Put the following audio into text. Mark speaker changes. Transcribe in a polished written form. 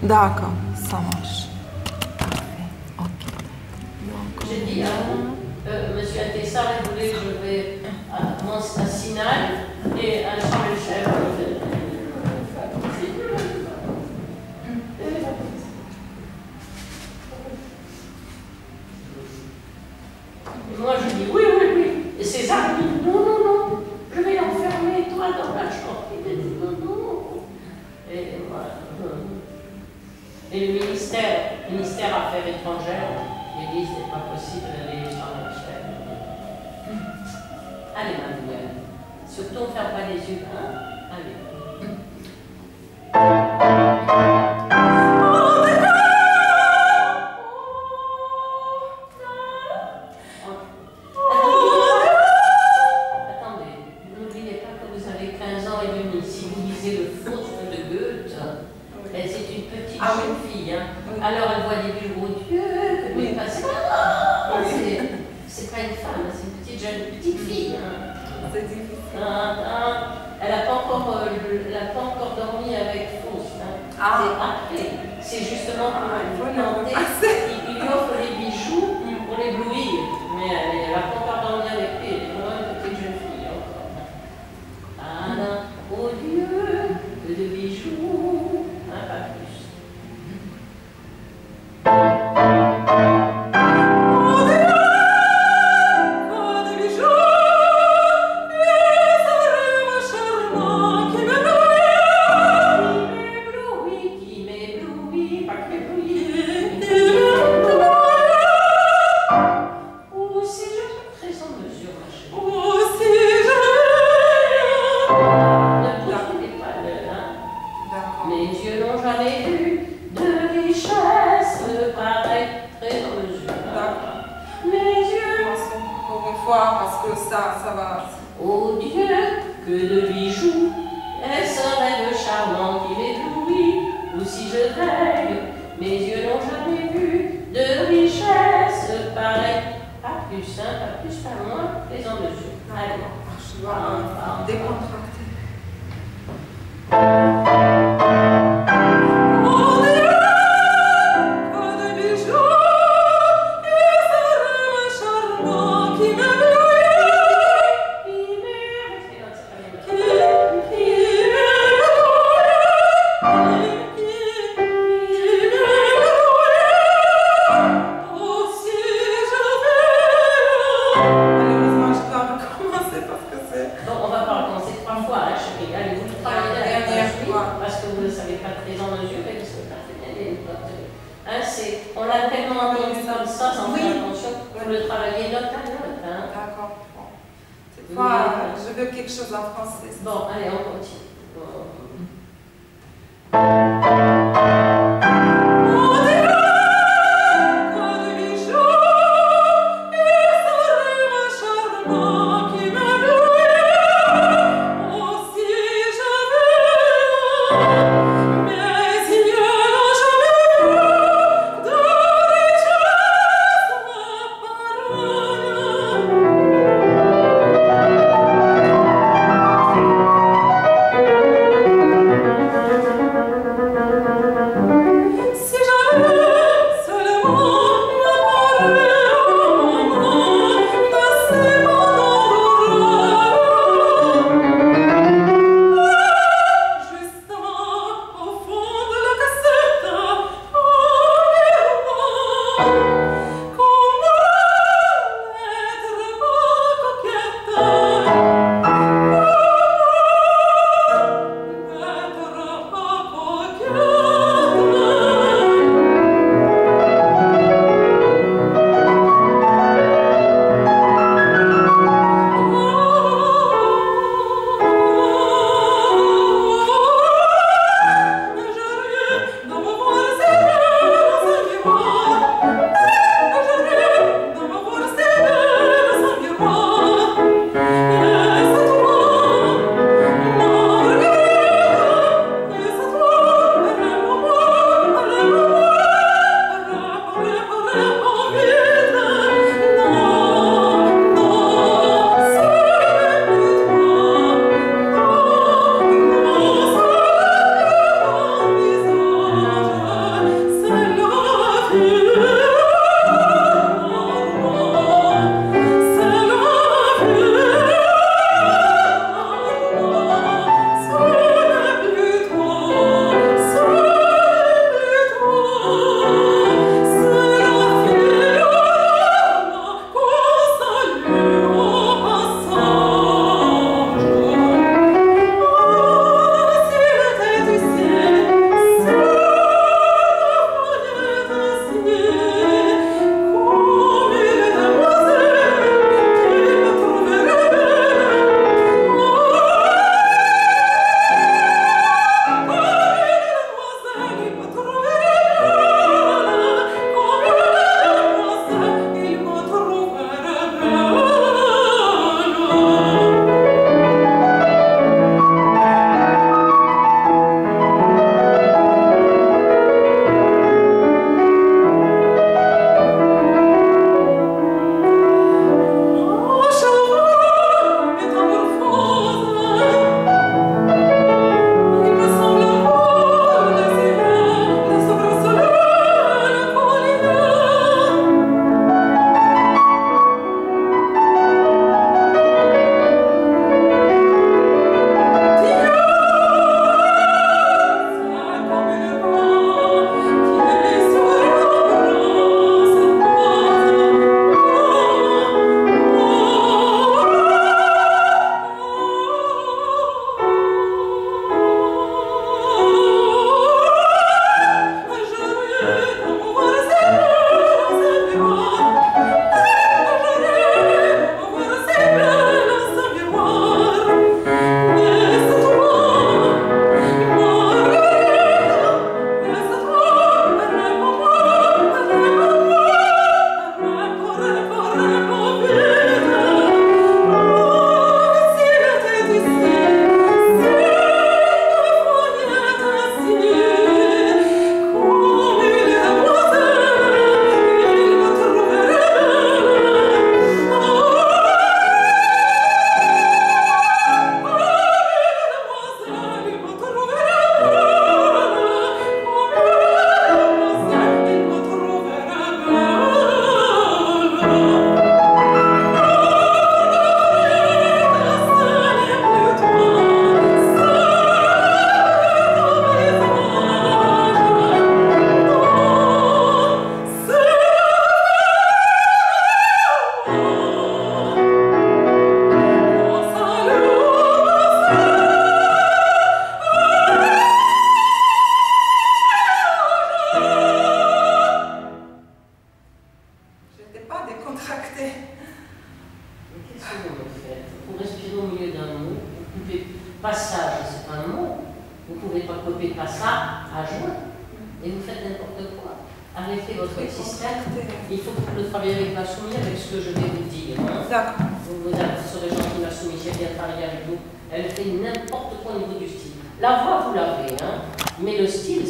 Speaker 1: D'accord, ça marche. Parfait. Ok. Donc,
Speaker 2: J'ai dit à Monsieur Atessar, il voulait que je vais à Sinal et à Charles-le-Chef. Moi, je dis oui, oui, oui. Et César dit non, non, non, je vais enfermer toi dans la chambre. Il dit non, non. Et voilà. Et le ministère Affaires étrangères, il dit c'est pas possible d'aller sur le chef. Allez, Manuel. Surtout, on ne ferme pas les yeux. Hein? Allez. Alors elle voit des bureaux Dieu, mais c'est pas grave. C'est pas une femme, c'est une petite jeune, petite fille. Hein.
Speaker 1: C'est difficile.
Speaker 2: Elle n'a pas encore dormi avec Faust. Hein. C'est justement pour planter. Il lui offre les bijoux pour l'éblouir, mais elle n'a pas encore dormi avec lui. Elle est vraiment une petite jeune fille encore. Ah, oh Dieu, que de bijoux, hein, pas plus.
Speaker 1: Parce que ça va.
Speaker 2: Oh Dieu, que de bijoux, est-ce un rêve charmant qui m'éblouit, ou si je veille, mes yeux n'ont jamais vu de richesse pareille. Pas plus, hein, pas plus, pas moins, les en mesure. Allez,
Speaker 1: Je dois décontracter.
Speaker 2: On l'a tellement entendu comme ça, sans faire attention, pour le travailler note à note. Hein.
Speaker 1: D'accord. Bon. Cette fois, je veux quelque chose en français.
Speaker 2: Bon, allez, on continue. passage, c'est un mot. Vous ne pouvez pas copier passage à juin. Et vous faites n'importe quoi. Arrêtez votre système. Il faut que vous le travaillez avec la soumise, avec ce que je vais vous dire. Hein.
Speaker 1: D'accord.
Speaker 2: Vous serez gentil, la soumise, j'ai bien travaillé avec vous. Elle fait n'importe quoi au niveau du style. La voix, vous l'avez, hein, mais le style,